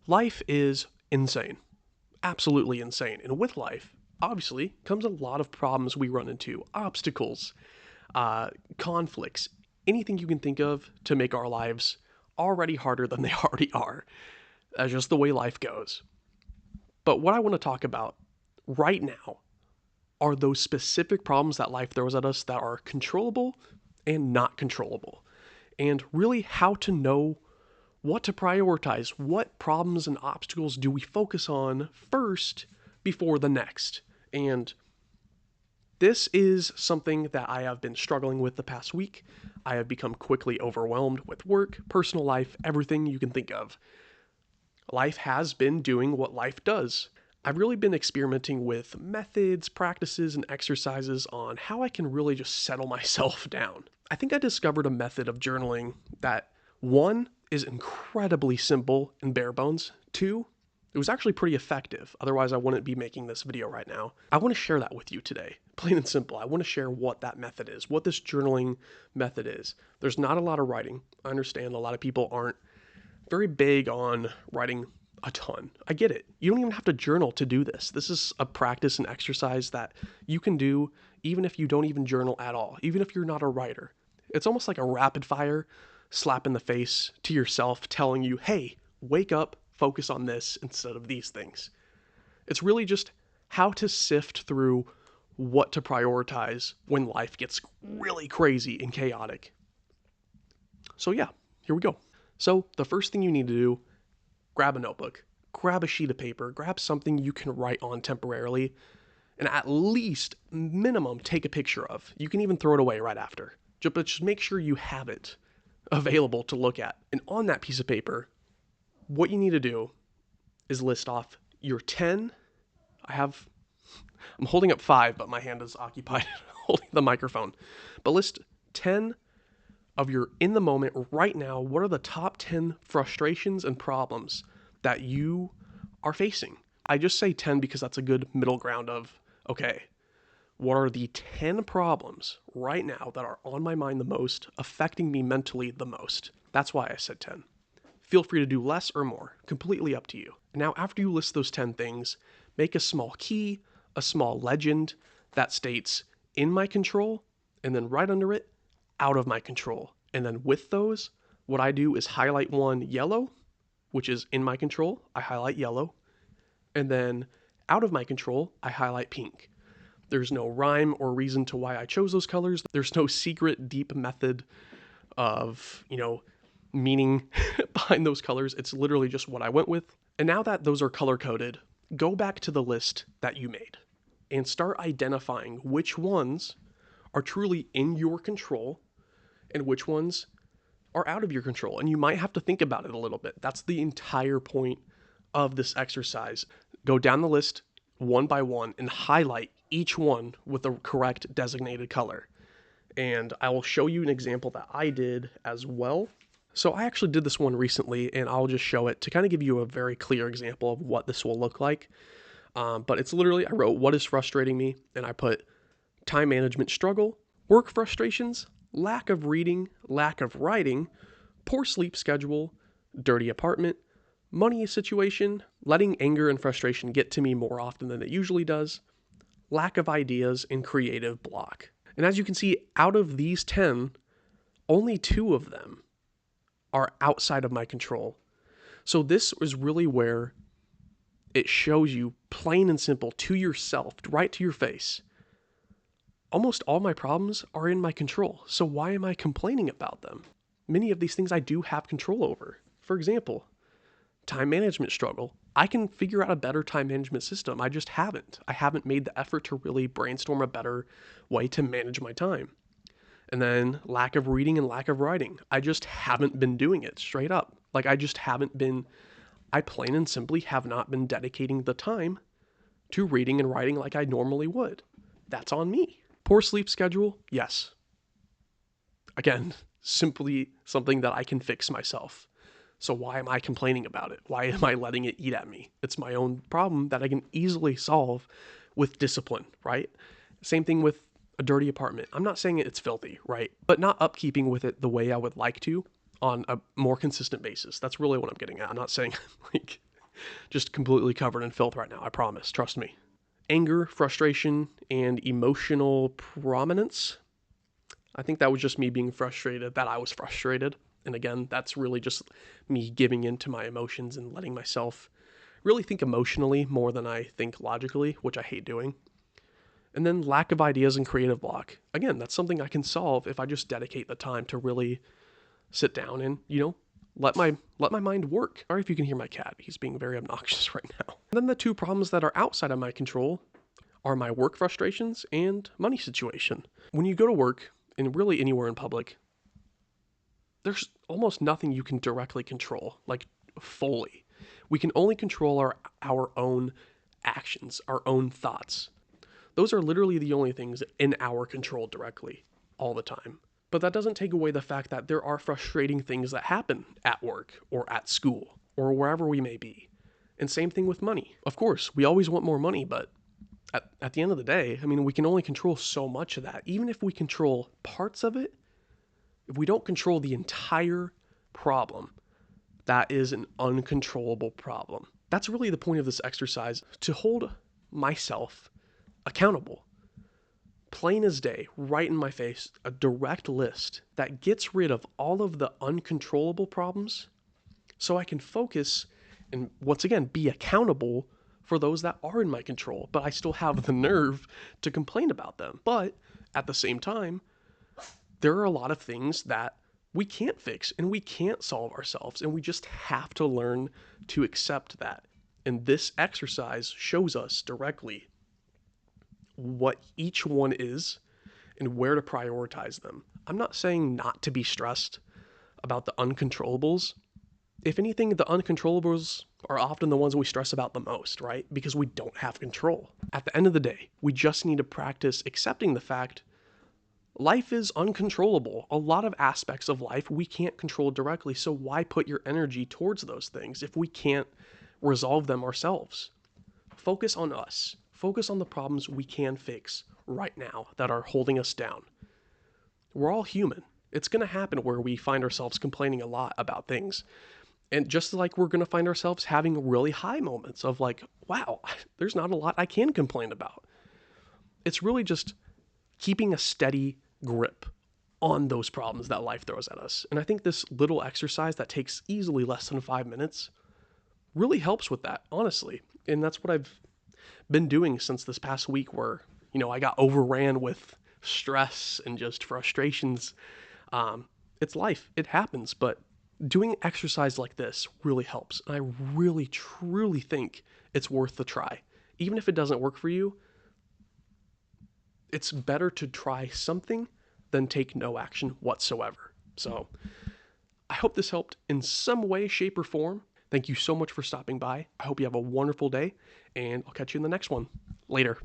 Life is insane, absolutely insane. And with life, obviously, comes a lot of problems we run into, obstacles, conflicts, anything you can think of to make our lives already harder than they already are. That's just the way life goes. But what I want to talk about right now are those specific problems that life throws at us that are controllable and not controllable. And really how to know what to prioritize, what problems and obstacles do we focus on first before the next. And this is something that I have been struggling with the past week. I have become quickly overwhelmed with work, personal life, everything you can think of. Life has been doing what life does. I've really been experimenting with methods, practices, and exercises on how I can really just settle myself down. I think I discovered a method of journaling that, one, is incredibly simple and bare bones. Two, it was actually pretty effective. Otherwise, I wouldn't be making this video right now. I want to share that with you today. Plain and simple. I want to share what that method is, what this journaling method is. There's not a lot of writing. I understand a lot of people aren't very big on writing a ton. I get it. You don't even have to journal to do this. This is a practice and exercise that you can do even if you don't even journal at all, even if you're not a writer. It's almost like a rapid fire slap in the face to yourself telling you, hey, wake up, focus on this instead of these things. It's really just how to sift through what to prioritize when life gets really crazy and chaotic. So yeah, here we go. So the first thing you need to do, grab a notebook, grab a sheet of paper, grab something you can write on temporarily, and at least minimum take a picture of. You can even throw it away right after. But just make sure you have it available to look at. And on that piece of paper, what you need to do is list off your 10. I'm holding up 5, but my hand is occupied holding the microphone. But list 10 of your in the moment right now. What are the top 10 frustrations and problems that you are facing? I just say 10 because that's a good middle ground of, okay, what are the 10 problems right now that are on my mind the most, affecting me mentally the most? That's why I said 10. Feel free to do less or more, completely up to you. Now, after you list those 10 things, make a small key, a small legend that states in my control, and then right under it, out of my control. And then with those, what I do is highlight one yellow, which is in my control. I highlight yellow. And then out of my control, I highlight pink. There's no rhyme or reason to why I chose those colors. There's no secret deep method of, meaning behind those colors. It's literally just what I went with. And now that those are color coded, go back to the list that you made and start identifying which ones are truly in your control and which ones are out of your control. And you might have to think about it a little bit. That's the entire point of this exercise. Go down the list one by one and highlight each one with the correct designated color. And I will show you an example that I did as well. So I actually did this one recently, and I'll just show it to kind of give you a very clear example of what this will look like. But it's literally, I wrote, what is frustrating me? And I put time management struggle, work frustrations, lack of reading, lack of writing, poor sleep schedule, dirty apartment, money situation, letting anger and frustration get to me more often than it usually does, lack of ideas, and creative block. And as you can see, out of these 10, only 2 of them are outside of my control. So this is really where it shows you plain and simple to yourself, right to your face. Almost all my problems are in my control. So why am I complaining about them? Many of these things I do have control over. For example, time management struggle. I can figure out a better time management system. I just haven't. I haven't made the effort to really brainstorm a better way to manage my time. And then lack of reading and lack of writing. I just haven't been doing it straight up. I plain and simply have not been dedicating the time to reading and writing like I normally would. That's on me. Poor sleep schedule, yes. Again, simply something that I can fix myself. So why am I complaining about it? Why am I letting it eat at me? It's my own problem that I can easily solve with discipline, right? Same thing with a dirty apartment. I'm not saying it's filthy, right? But not upkeeping with it the way I would like to on a more consistent basis. That's really what I'm getting at. I'm not saying just completely covered in filth right now. I promise. Trust me. Anger, frustration, and emotional prominence. I think that was just me being frustrated that I was frustrated. And again, that's really just me giving in to my emotions and letting myself really think emotionally more than I think logically, which I hate doing. And then lack of ideas and creative block. Again, that's something I can solve if I just dedicate the time to really sit down and, let my mind work. Sorry if you can hear my cat. He's being very obnoxious right now. And then the two problems that are outside of my control are my work frustrations and money situation. When you go to work, and really anywhere in public, there's almost nothing you can directly control, like fully. We can only control our own actions, our own thoughts. Those are literally the only things in our control directly all the time. But that doesn't take away the fact that there are frustrating things that happen at work or at school or wherever we may be. And same thing with money. Of course, we always want more money, but at the end of the day, we can only control so much of that. Even if we control parts of it, if we don't control the entire problem, that is an uncontrollable problem. That's really the point of this exercise, to hold myself accountable. Plain as day, right in my face, a direct list that gets rid of all of the uncontrollable problems so I can focus and, once again, be accountable for those that are in my control, but I still have the nerve to complain about them. But at the same time, there are a lot of things that we can't fix and we can't solve ourselves, and we just have to learn to accept that. And this exercise shows us directly what each one is and where to prioritize them. I'm not saying not to be stressed about the uncontrollables. If anything, the uncontrollables are often the ones we stress about the most, right? Because we don't have control. At the end of the day, we just need to practice accepting the fact life is uncontrollable. A lot of aspects of life we can't control directly, so why put your energy towards those things if we can't resolve them ourselves? Focus on us. Focus on the problems we can fix right now that are holding us down. We're all human. It's going to happen where we find ourselves complaining a lot about things. And just like we're going to find ourselves having really high moments of like, wow, there's not a lot I can complain about. It's really just keeping a steady grip on those problems that life throws at us. And I think this little exercise that takes easily less than 5 minutes really helps with that, honestly. And that's what I've been doing since this past week where, I got overran with stress and just frustrations. It's life. It happens. But doing exercise like this really helps. And I really, truly think it's worth the try. Even if it doesn't work for you, it's better to try something than take no action whatsoever. So I hope this helped in some way, shape, or form. Thank you so much for stopping by. I hope you have a wonderful day, and I'll catch you in the next one. Later.